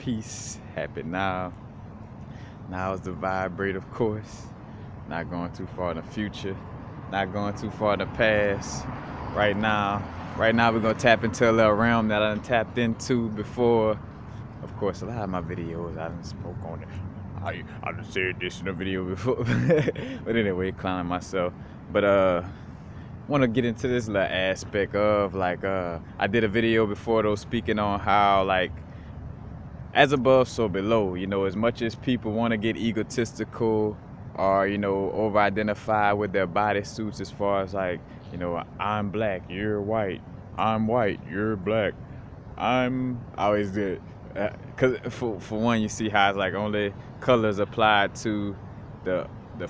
peace happen now. Now is the vibrate, of course. Not going too far in the future. Not going too far in the past. Right now we're gonna tap into a little realm that I done tapped into before. Of course, a lot of my videos I done spoke on it. I done said this in a video before. But anyway, clowning myself. But want to get into this little aspect of like I did a video before though speaking on how like as above so below, you know, as much as people want to get egotistical or, you know, over identify with their body suits as far as like, you know, I'm black, you're white, I'm white, you're black, I always did because for one, you see how it's like only colors applied to the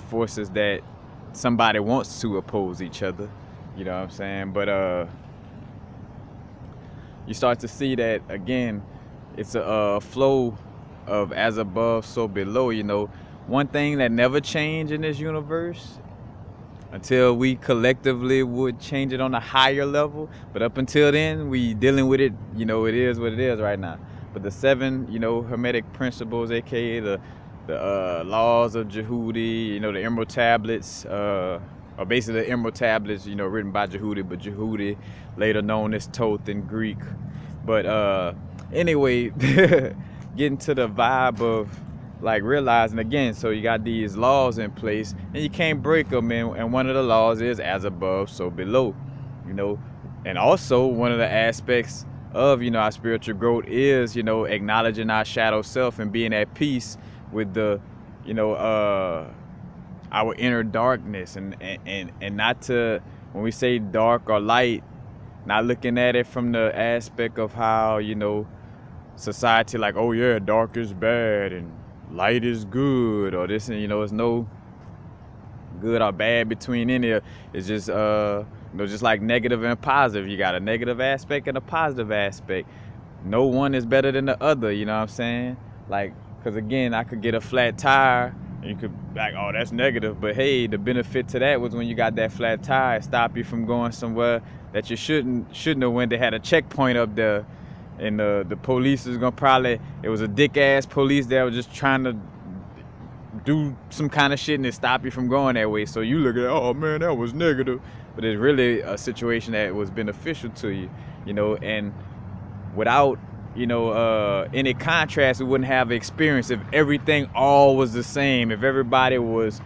forces that somebody wants to oppose each other, you know what I'm saying? But you start to see that again, it's a flow of as above so below. You know, one thing that never changed in this universe until we collectively would change it on a higher level, but up until then we dealing with it, you know, it is what it is right now. But the 7, you know, hermetic principles, aka the laws of Jehudi, you know, the Emerald Tablets, or basically the Emerald Tablets, you know, written by Jehudi, but Jehudi, later known as Thoth in Greek. But anyway, getting to the vibe of like realizing again, so you got these laws in place and you can't break them, and one of the laws is as above so below, you know. And also one of the aspects of, you know, our spiritual growth is, you know, acknowledging our shadow self and being at peace with the, you know, our inner darkness, and not to, when we say dark or light, not looking at it from the aspect of how, you know, society like, oh yeah, dark is bad and light is good, or this, and you know, there's no good or bad between any of it. It's just you know, just like negative and positive. You got a negative aspect and a positive aspect. No one is better than the other, you know what I'm saying? Like, because again, I could get a flat tire and you could like, oh, that's negative, but hey, the benefit to that was when you got that flat tire, it stopped you from going somewhere that you shouldn't have went. They had a checkpoint up there, and the police is gonna probably, it was a dick ass police that was just trying to do some kind of shit and it stopped you from going that way. So you look at, oh man, that was negative, but it's really a situation that was beneficial to you, you know. And without, you know, any contrast, we wouldn't have experience if everything all was the same, if everybody was,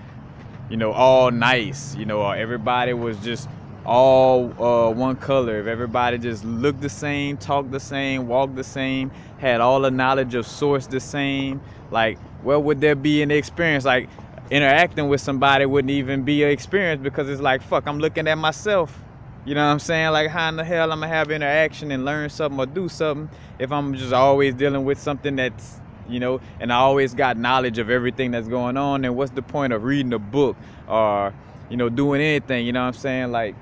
you know, all nice, you know, or everybody was just all one color, if everybody just looked the same, talked the same, walked the same, had all the knowledge of source the same. Like, where would there be an experience? Like, interacting with somebody wouldn't even be an experience, because it's like, fuck, I'm looking at myself. You know what I'm saying? Like, how in the hell I'm gonna have interaction and learn something or do something if I'm just always dealing with something that's, you know, and I always got knowledge of everything that's going on? And what's the point of reading a book or, you know, doing anything? You know what I'm saying? Like,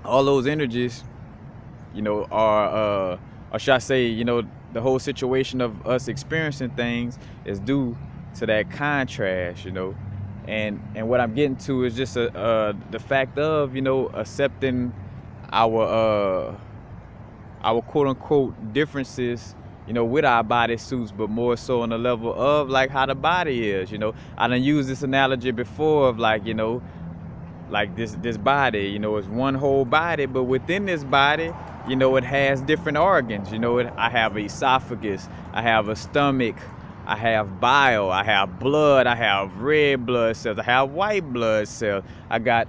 all those energies, you know, are, or should I say, you know, the whole situation of us experiencing things is due to that contrast, you know. And what I'm getting to is just the fact of, you know, accepting our quote unquote differences, you know, with our body suits, but more so on the level of like how the body is, you know. I done used this analogy before of like, you know, like this body, you know, is one whole body, but within this body, you know, it has different organs. You know, I have an esophagus, I have a stomach, I have bile, I have blood, I have red blood cells, I have white blood cells, I got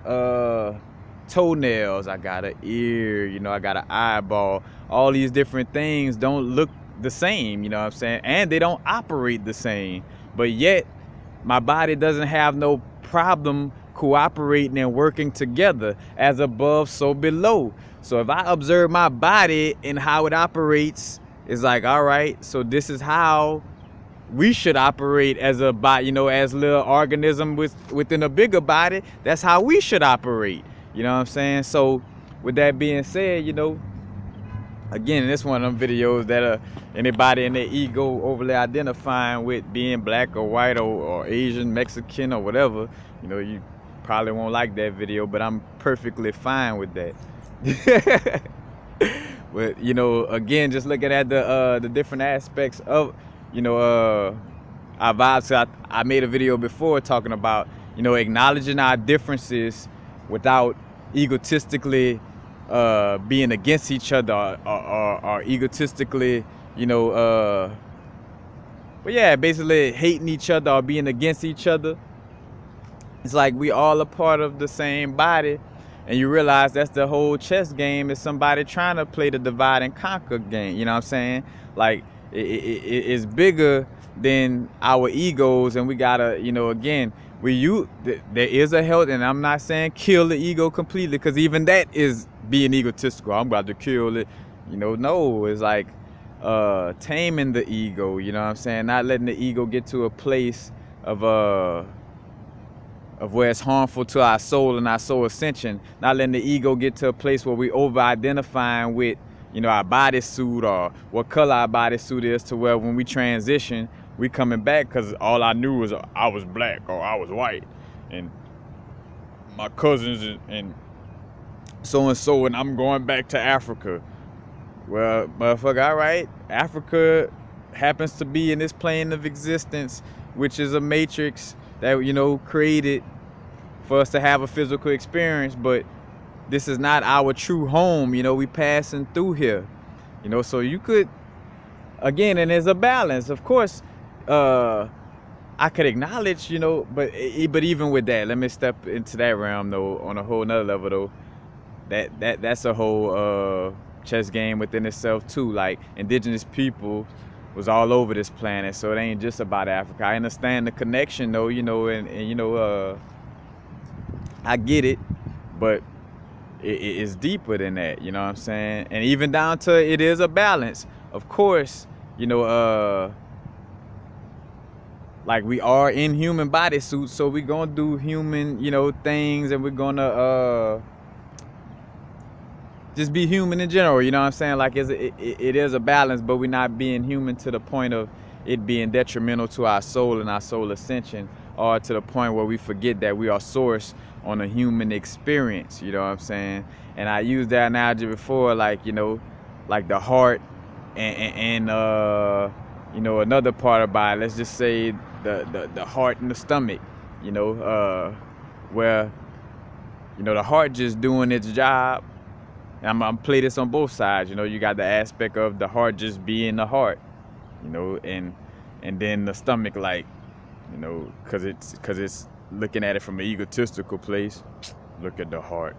toenails, I got an ear, you know, I got an eyeball. All these different things don't look the same, you know what I'm saying? And they don't operate the same. But yet, my body doesn't have no problem cooperating and working together. As above, so below. So if I observe my body and how it operates, it's like, all right, so this is how we should operate as a body, you know, as little organism within a bigger body. That's how we should operate, you know what I'm saying? So with that being said, you know, again, this one of them videos that anybody in their ego overly identifying with being black or white or Asian, Mexican or whatever, you know, you probably won't like that video, but I'm perfectly fine with that. But you know, again, just looking at the different aspects of, you know, our vibes. So I made a video before talking about, you know, acknowledging our differences without egotistically being against each other, or egotistically, you know, but yeah, basically hating each other or being against each other. It's like we all a part of the same body, and you realize that's the whole chess game, is somebody trying to play the divide and conquer game. You know what I'm saying? Like it's bigger than our egos, and we gotta, you know, again, there is a health, and I'm not saying kill the ego completely, because even that is being egotistical. I'm about to kill it. You know, no, it's like taming the ego. You know what I'm saying? Not letting the ego get to a place of where it's harmful to our soul and our soul ascension. Not letting the ego get to a place where we over-identifying with, you know, our bodysuit or what color our bodysuit is, to where when we transition, we coming back because all I knew was I was black or I was white, and my cousins and so-and-so, and I'm going back to Africa. Well, motherfucker, all right, Africa happens to be in this plane of existence, which is a matrix that, you know, created for us to have a physical experience, but this is not our true home. You know, we passing through here, you know. So you could, again, and there's a balance, of course. I could acknowledge, you know, but even with that, let me step into that realm though, on a whole nother level though. That's a whole chess game within itself too. Like, indigenous people was all over this planet, so it ain't just about Africa. I understand the connection though, you know, and you know, I get it, but it's deeper than that, you know what I'm saying? And even down to, it is a balance, of course, you know. Like, we are in human bodysuits, so we're gonna do human, you know, things, and we're gonna just be human in general, you know what I'm saying? Like, it is a balance, but we're not being human to the point of it being detrimental to our soul and our soul ascension, or to the point where we forget that we are source on a human experience, you know what I'm saying? And I used that analogy before, like, you know, like the heart and you know, another part about it, let's just say the heart and the stomach, you know, where, you know, the heart just doing its job. And I'm play this on both sides, you know. You got the aspect of the heart just being the heart, you know, and then the stomach, like, you know, cause it's looking at it from an egotistical place. Look at the heart.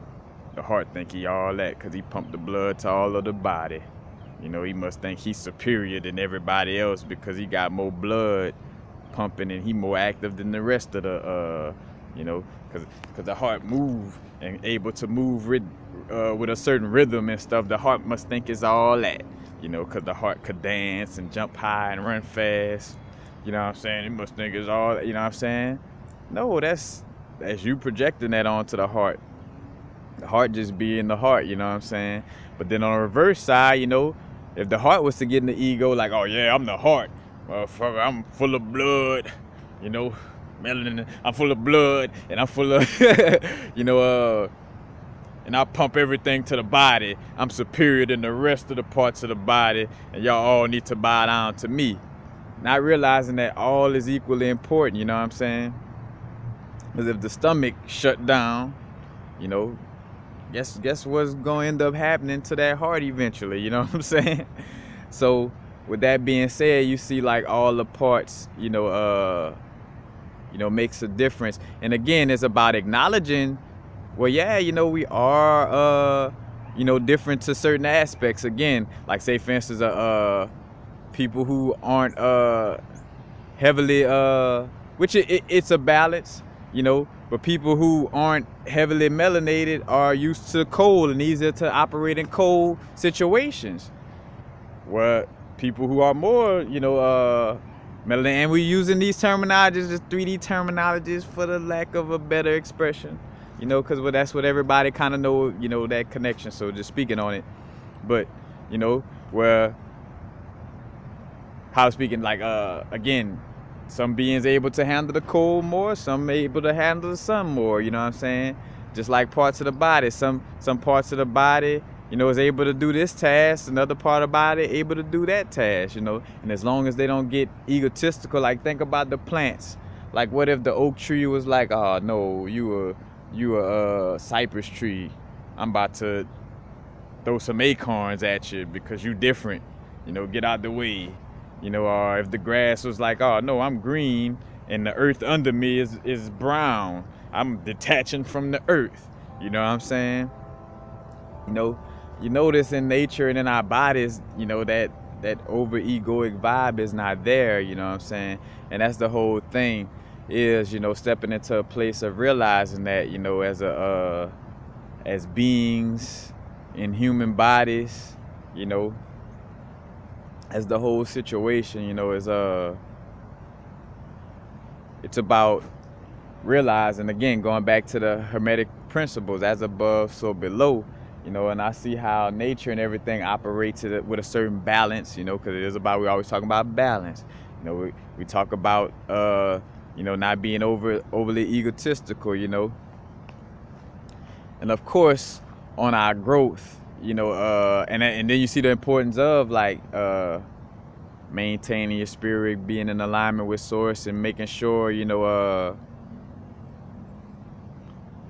The heart think he all that because he pumped the blood to all of the body. You know, he must think he's superior than everybody else because he got more blood pumping and he more active than the rest of the, you know, because the heart move and able to move with a certain rhythm and stuff. The heart must think it's all that, you know, because the heart could dance and jump high and run fast. You know what I'm saying? It must think it's all, you know what I'm saying? No, that's you projecting that onto the heart. The heart just being the heart, you know what I'm saying? But then on the reverse side, you know, if the heart was to get in the ego, like, oh yeah, I'm the heart, motherfucker, I'm full of blood, you know, melanin, I'm full of blood, and I'm full of, you know, and I pump everything to the body. I'm superior than the rest of the parts of the body, and y'all all need to bow down to me. Not realizing that all is equally important, you know what I'm saying? Because if the stomach shut down, you know, guess what's gonna end up happening to that heart eventually, you know what I'm saying? So with that being said, you see, like, all the parts, you know, makes a difference. And again, it's about acknowledging, well, yeah, you know, we are you know, different to certain aspects. Again, like, say for instance, people who aren't heavily which it's a balance, you know, but people who aren't heavily melanated are used to cold and easier to operate in cold situations. Where people who are more, you know, melanated, and we're using these terminologies, just 3D terminologies for the lack of a better expression, you know, because that's what everybody kind of know, you know, that connection. So just speaking on it, but, you know, where, how speaking, like, again, some beings able to handle the cold more, some able to handle the sun more, you know what I'm saying? Just like parts of the body, some parts of the body, you you know, is able to do this task, another part of the body able to do that task, you know. And as long as they don't get egotistical, like think about the plants. Like what if the oak tree was like, oh no, you a cypress tree, I'm about to throw some acorns at you because you different, you know, get out the way, you know. Or if the grass was like, oh no, I'm green and the earth under me is brown, I'm detaching from the earth, you know what I'm saying? You know, you notice in nature and in our bodies, you know, that over egoic vibe is not there, you know what I'm saying? And that's the whole thing, is, you know, stepping into a place of realizing that, you know, as beings in human bodies, you know, as the whole situation, you know, is it's about realizing, again, going back to the Hermetic principles, as above, so below, you know. And I see how nature and everything operates with a certain balance, you know, because it is about, we always talking about balance, you know. We talk about, you know, not being overly egotistical, you know. And of course, on our growth, you know, and then you see the importance of like maintaining your spirit, being in alignment with source, and making sure, you know,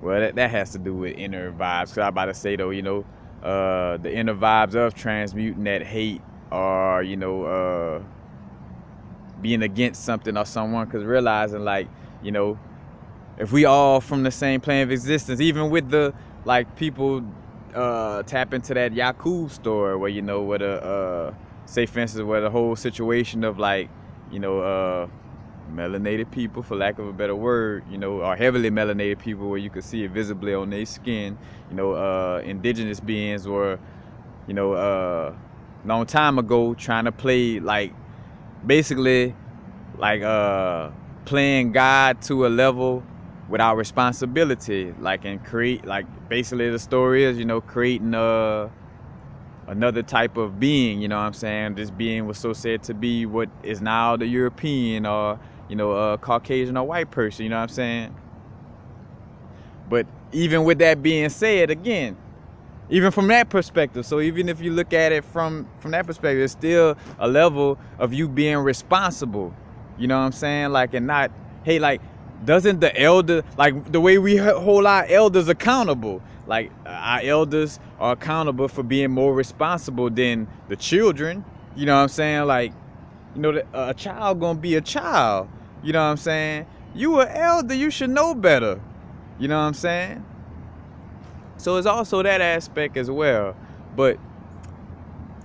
well, that has to do with inner vibes. Cause I'm about to say though, you know, the inner vibes of transmuting that hate, or, you know, being against something or someone. Cause realizing, like, you know, if we all from the same plane of existence, even with the, like, people tap into that Yaku story where, you know, where the say for instance, where the whole situation of, like, you know, melanated people, for lack of a better word, you know, or heavily melanated people, where you could see it visibly on their skin, you know, indigenous beings were, you know, long time ago trying to play, like, basically like playing God to a level without responsibility, like, and create, like, basically the story is, you know, creating another type of being, you know what I'm saying? This being was so said to be what is now the European, or, you know, Caucasian or white person, you know what I'm saying? But even with that being said, again, even from that perspective, so even if you look at it from that perspective, it's still a level of you being responsible, you know what I'm saying? Like, and not, hey, like, doesn't the elder, like, the way we hold our elders accountable, like, our elders are accountable for being more responsible than the children, you know what I'm saying? Like, you know, a child gonna be a child, you know what I'm saying? You an elder, you should know better, you know what I'm saying? So it's also that aspect as well. But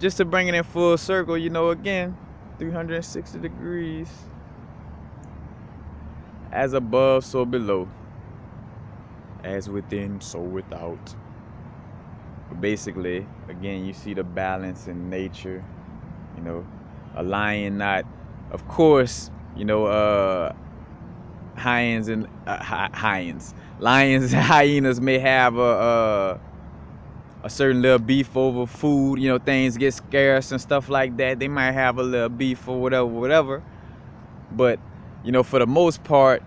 just to bring it in full circle, you know, again, 360 degrees. As above, so below. As within, so without. But basically, again, you see the balance in nature. You know, a lion not, of course, you know, lions and hyenas may have a certain little beef over food. You know, things get scarce and stuff like that. They might have a little beef or whatever. But, you know, for the most part,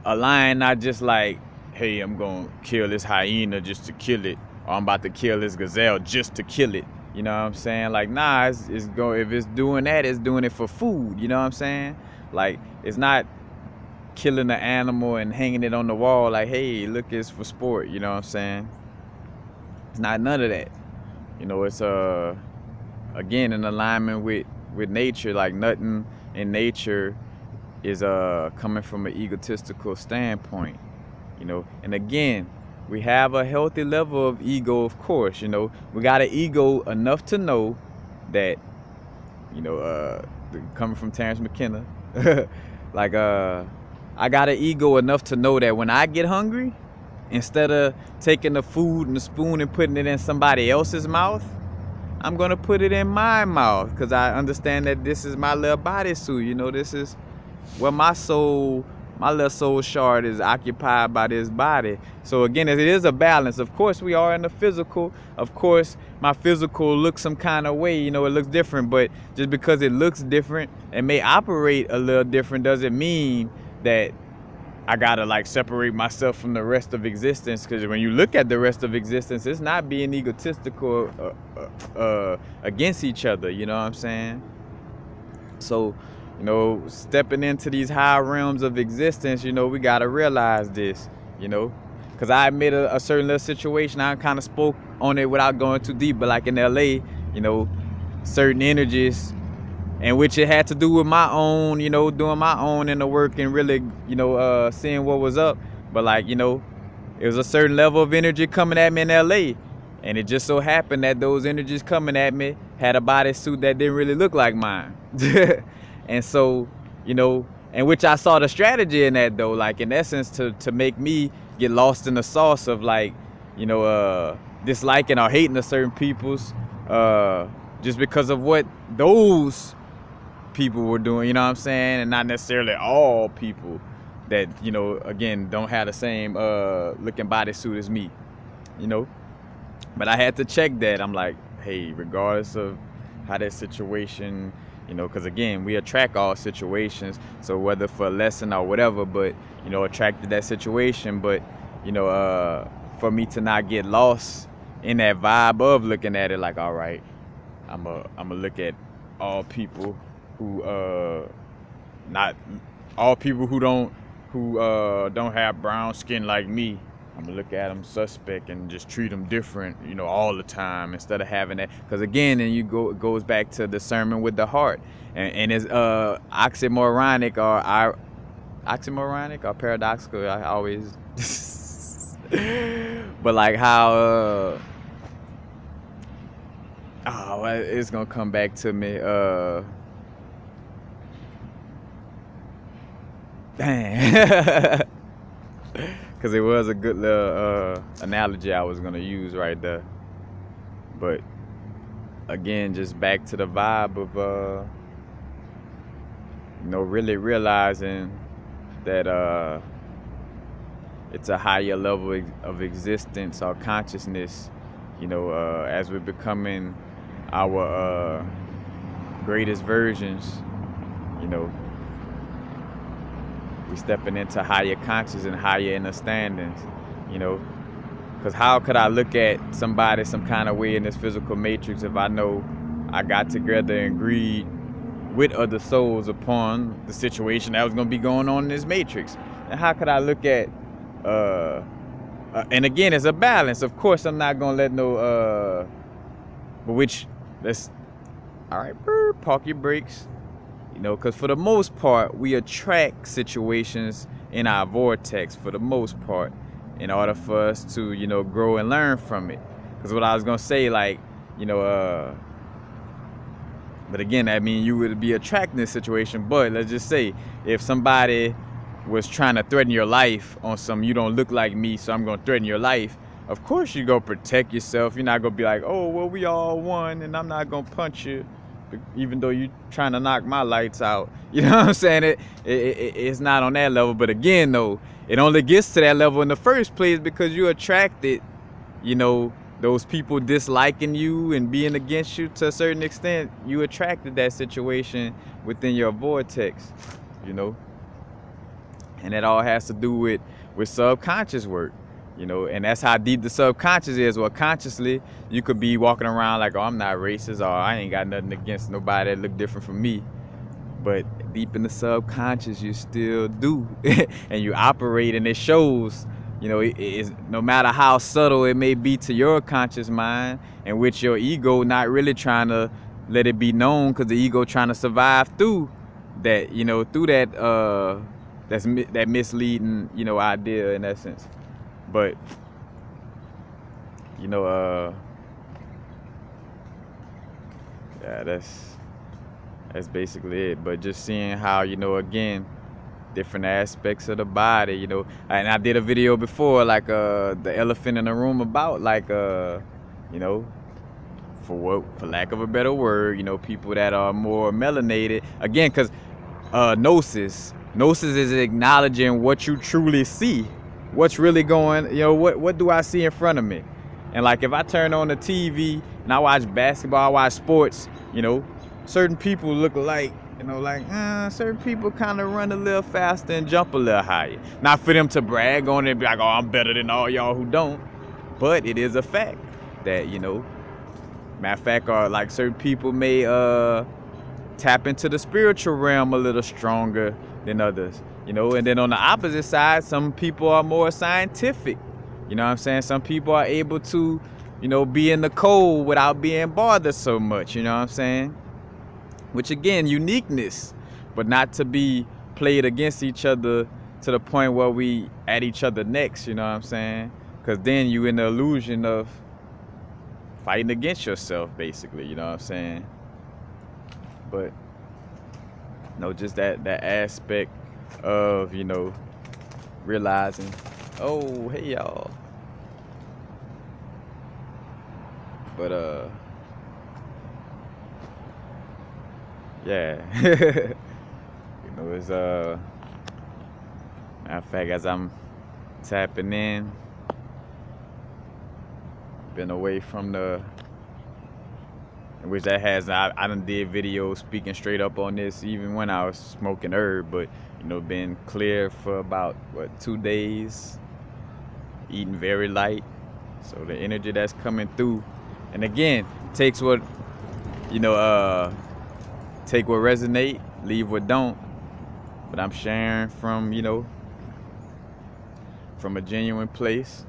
a lion not just like, hey, I'm gonna kill this hyena just to kill it, or I'm about to kill this gazelle just to kill it. You know what I'm saying? Like, nah, if it's doing that, it's doing it for food. You know what I'm saying? Like, it's not killing the animal and hanging it on the wall like, hey, look, it's for sport. You know what I'm saying? It's not none of that. You know, it's again in alignment with nature. Like, nothing in nature is coming from an egotistical standpoint, you know. And again, we have a healthy level of ego, of course, you know. We got an ego enough to know that, you know, coming from Terrence McKenna, like, I got an ego enough to know that when I get hungry, instead of taking the food and the spoon and putting it in somebody else's mouth, I'm gonna put it in my mouth, because I understand that this is my little bodysuit, you know. This is where my little soul shard is occupied by this body. So again, it is a balance. Of course, we are in the physical. Of course, my physical looks some kind of way, you know, it looks different. But just because it looks different and may operate a little different doesn't mean that I gotta like separate myself from the rest of existence, because when you look at the rest of existence, it's not being egotistical against each other, you know what I'm saying? So, you know, stepping into these high realms of existence, you know, we gotta realize this, you know, because I admit a certain little situation, I kind of spoke on it without going too deep, but like in LA, you know, certain energies, and which it had to do with my own, you know, doing my own inner work and really, you know, seeing what was up. But like, you know, it was a certain level of energy coming at me in LA. And it just so happened that those energies coming at me had a bodysuit that didn't really look like mine. And so, you know, and which I saw the strategy in that though, like in essence to make me get lost in the sauce of like, you know, disliking or hating a certain people's, just because of what those people were doing, you know what I'm saying? And not necessarily all people that, you know, again, don't have the same looking bodysuit as me, you know? But I had to check that. I'm like, hey, regardless of how that situation, you know, because again, we attract all situations. So whether for a lesson or whatever, but, you know, attracted that situation. But, you know, for me to not get lost in that vibe of looking at it like, all right, I'm a look at all people who, not all people who don't have brown skin like me. I'm gonna look at them suspect and just treat them different, you know, all the time, instead of having that. Because again, then it goes back to discernment with the heart, and it's oxymoronic or paradoxical. I always, but like how oh, it's gonna come back to me. Dang. Because it was a good little analogy I was going to use right there. But again, just back to the vibe of, you know, really realizing that it's a higher level of existence or consciousness, you know, as we're becoming our greatest versions, you know, we stepping into higher conscious and higher understandings, you know, because how could I look at somebody some kind of way in this physical matrix if I know I got together and agreed with other souls upon the situation that was going to be going on in this matrix? And how could I look at and again, it's a balance. Of course, I'm not going to let no but which, let's, all right, park your brakes. You know, because for the most part, we attract situations in our vortex for the most part in order for us to, you know, grow and learn from it. Because what I was going to say, like, you know, but again, I mean, you would be attracting this situation. But let's just say if somebody was trying to threaten your life on some, you don't look like me, so I'm going to threaten your life. Of course, you go protect yourself. You're not going to be like, oh, well, we all won and I'm not going to punch you, even though you're trying to knock my lights out. You know what I'm saying? It's not on that level. But again, though, it only gets to that level in the first place because you attracted, you know, those people disliking you and being against you to a certain extent. You attracted that situation within your vortex, you know? And that all has to do with subconscious work. You know, and that's how deep the subconscious is. Well, consciously, you could be walking around like, oh, I'm not racist, or I ain't got nothing against nobody that look different from me. But deep in the subconscious, you still do. And you operate, and it shows, you know, it's, no matter how subtle it may be to your conscious mind, and with your ego not really trying to let it be known, because the ego trying to survive through that, you know, through that, that misleading, you know, idea in essence. But, you know, yeah, that's basically it. But just seeing how, you know, again, different aspects of the body, you know. And I did a video before, like the elephant in the room, about like, you know, for lack of a better word, you know, people that are more melanated. Again, because gnosis is acknowledging what you truly see. What's really going, you know, what do I see in front of me? And like, if I turn on the TV and I watch basketball, I watch sports, you know, certain people look like You know, like, certain people kind of run a little faster and jump a little higher. Not for them to brag on it and be like, oh, I'm better than all y'all who don't. But it is a fact that, you know, matter of fact, like certain people may tap into the spiritual realm a little stronger than others. You know, and then on the opposite side, some people are more scientific. You know what I'm saying? Some people are able to, you know, be in the cold without being bothered so much. You know what I'm saying? Which again, uniqueness, but not to be played against each other to the point where we at each other necks, you know what I'm saying? Because then you in the illusion of fighting against yourself, basically, you know what I'm saying? But, you know, just that aspect of, you know, realizing, oh, hey, y'all. But, yeah, you know, it's matter of fact, as I'm tapping in, been away from which that has, I done did videos speaking straight up on this even when I was smoking herb, but you know, been clear for about what, 2 days, eating very light, so the energy that's coming through, and again, takes what, you know, take what resonate, leave what don't. But I'm sharing from, you know, from a genuine place,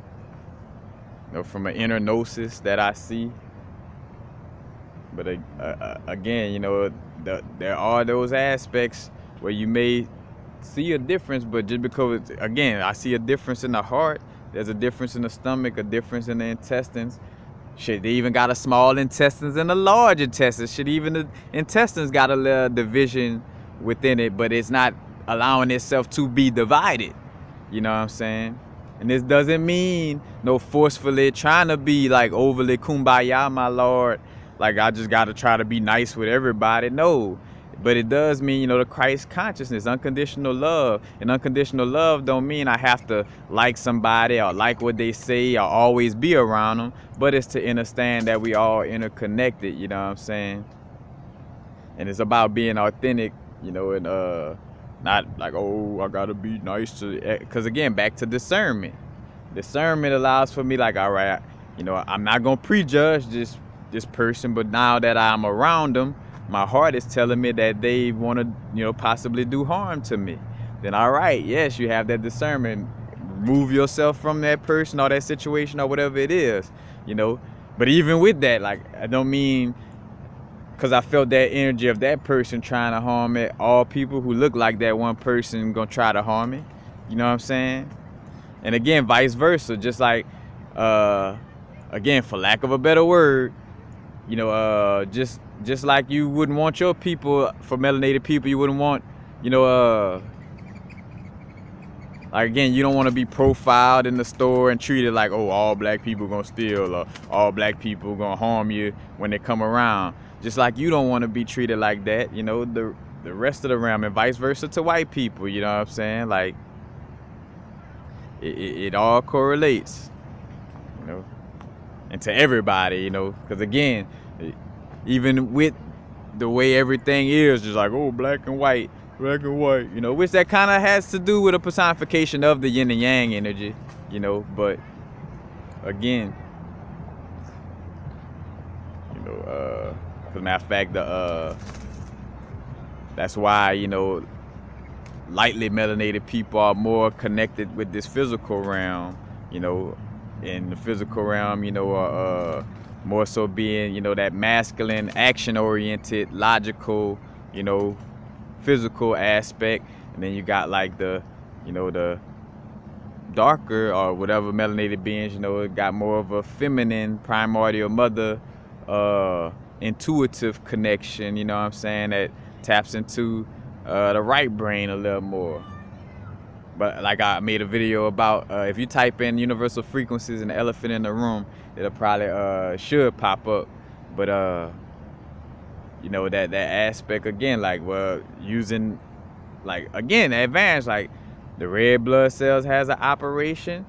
you know, from an inner gnosis that I see. But again, you know, there are those aspects where you may see a difference, but just because, again, I see a difference in the heart, there's a difference in the stomach, a difference in the intestines. Shit, they even got a small intestines and a large intestines. Shit, even the intestines got a little division within it, but it's not allowing itself to be divided. You know what I'm saying? And this doesn't mean no forcefully trying to be like overly kumbaya, my lord. Like I just got to try to be nice with everybody. No. But it does mean, you know, the Christ consciousness, unconditional love. And unconditional love don't mean I have to like somebody or like what they say or always be around them. But it's to understand that we all interconnected, you know what I'm saying? And it's about being authentic, you know, and not like, oh, I got to be nice to, because again, back to discernment. Discernment allows for me like, all right, you know, I'm not going to prejudge this person, but now that I'm around them, my heart is telling me that they want to, you know, possibly do harm to me. Then, all right, yes, you have that discernment. Remove yourself from that person or that situation or whatever it is, you know. But even with that, like, I don't mean because I felt that energy of that person trying to harm me, all people who look like that one person gonna try to harm me. You know what I'm saying? And again, vice versa. Just like, again, for lack of a better word, you know, just like you wouldn't want your people, for melanated people, you wouldn't want, you know, like again, you don't want to be profiled in the store and treated like, oh, all black people gonna steal or all black people gonna harm you when they come around. Just like you don't want to be treated like that, you know, the rest of the realm, and vice versa to white people, you know what I'm saying? Like, it all correlates, you know, and to everybody, you know, because again, even with the way everything is, just like, oh, black and white, you know, which that kind of has to do with a personification of the yin and yang energy, you know, but again, you know, as a matter of fact, that's why, you know, lightly melanated people are more connected with this physical realm, you know, in the physical realm, you know, more so being, you know, that masculine, action-oriented, logical, you know, physical aspect. And then you got like the, you know, the darker or whatever melanated beings, you know, it got more of a feminine, primordial mother, intuitive connection, you know what I'm saying, that taps into the right brain a little more. But like I made a video about, if you type in universal frequencies and the elephant in the room, it'll probably should pop up. But you know, that aspect again, like, well, using, like, again, advanced, like the red blood cells has an operation,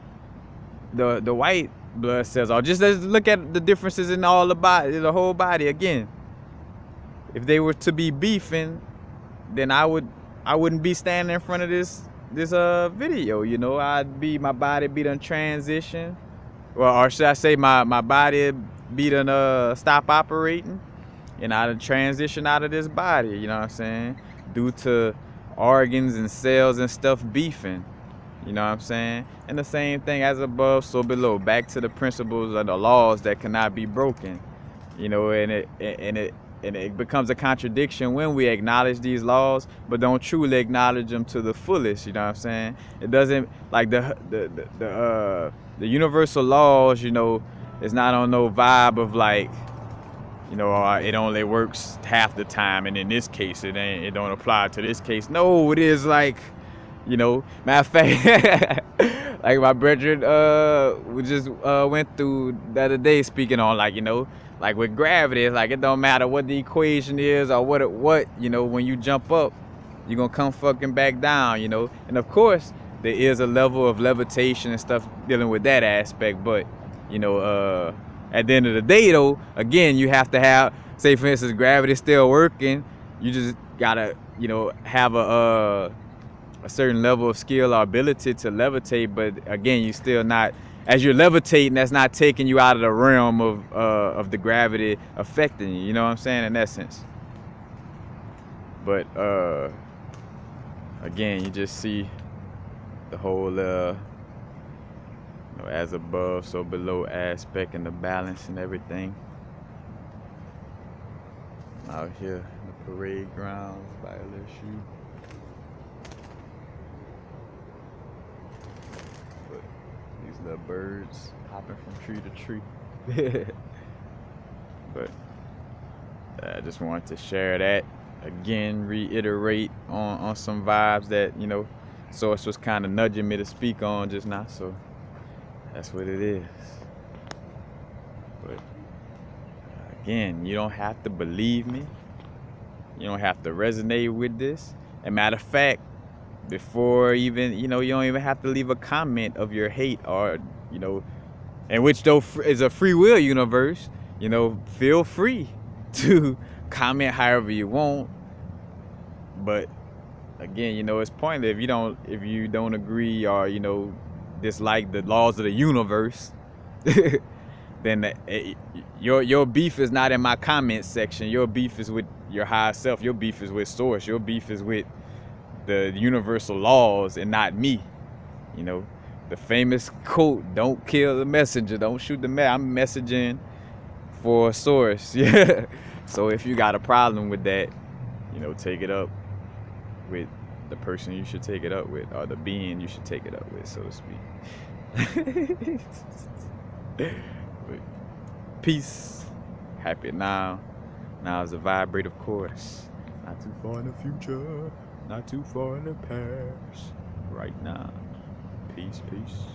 the white blood cells, or just let's look at the differences in all the body, the whole body. Again, if they were to be beefing, then I wouldn't be standing in front of this video. You know, my body be done transition, well, or should I say my body be done stop operating, and I done transition out of this body. You know what I'm saying? Due to organs and cells and stuff beefing. You know what I'm saying? And the same thing, as above, so below. Back to the principles of the laws that cannot be broken. You know, and it becomes a contradiction when we acknowledge these laws, but don't truly acknowledge them to the fullest. You know what I'm saying? It doesn't, like the universal laws. You know, it's not on no vibe of like, you know, it only works half the time, and in this case, it don't apply to this case. No, it is like, you know, matter of fact, like my brethren we just went through the other day, speaking on, like, you know, like with gravity, it's like it don't matter what the equation is or what, you know, when you jump up, you're gonna come fucking back down, you know. And of course, there is a level of levitation and stuff dealing with that aspect, but, you know, at the end of the day, though, again, you have to have, say for instance, gravity still working. You just gotta, you know, have a certain level of skill or ability to levitate, but again, you still not, as you're levitating, that's not taking you out of the realm of the gravity affecting you. You know what I'm saying? In essence. But again, you just see the whole you know, as above, so below aspect, and the balance and everything. Out here in the parade grounds by LSU. These little birds hopping from tree to tree. But I just wanted to share that again, reiterate on some vibes that, you know, Source was kind of nudging me to speak on just now, so that's what it is. But again, you don't have to believe me, you don't have to resonate with this, and matter of fact, before even, you know, you don't even have to leave a comment of your hate, or, you know, and which though is a free will universe, you know, feel free to comment however you want. But again, you know, it's pointless if you don't agree or, you know, dislike the laws of the universe. Then your beef is not in my comment section. Your beef is with your higher self. Your beef is with Source. Your beef is with the universal laws and not me. You know, the famous quote, don't kill the messenger, don't shoot the man. I'm messaging for a Source. Yeah. So if you got a problem with that, you know, take it up with the person you should take it up with, or the being you should take it up with, so to speak. But peace. Happy now. Now is a vibrate, of course. Not too far in the future. Not too far in the past. Right now. Peace, peace.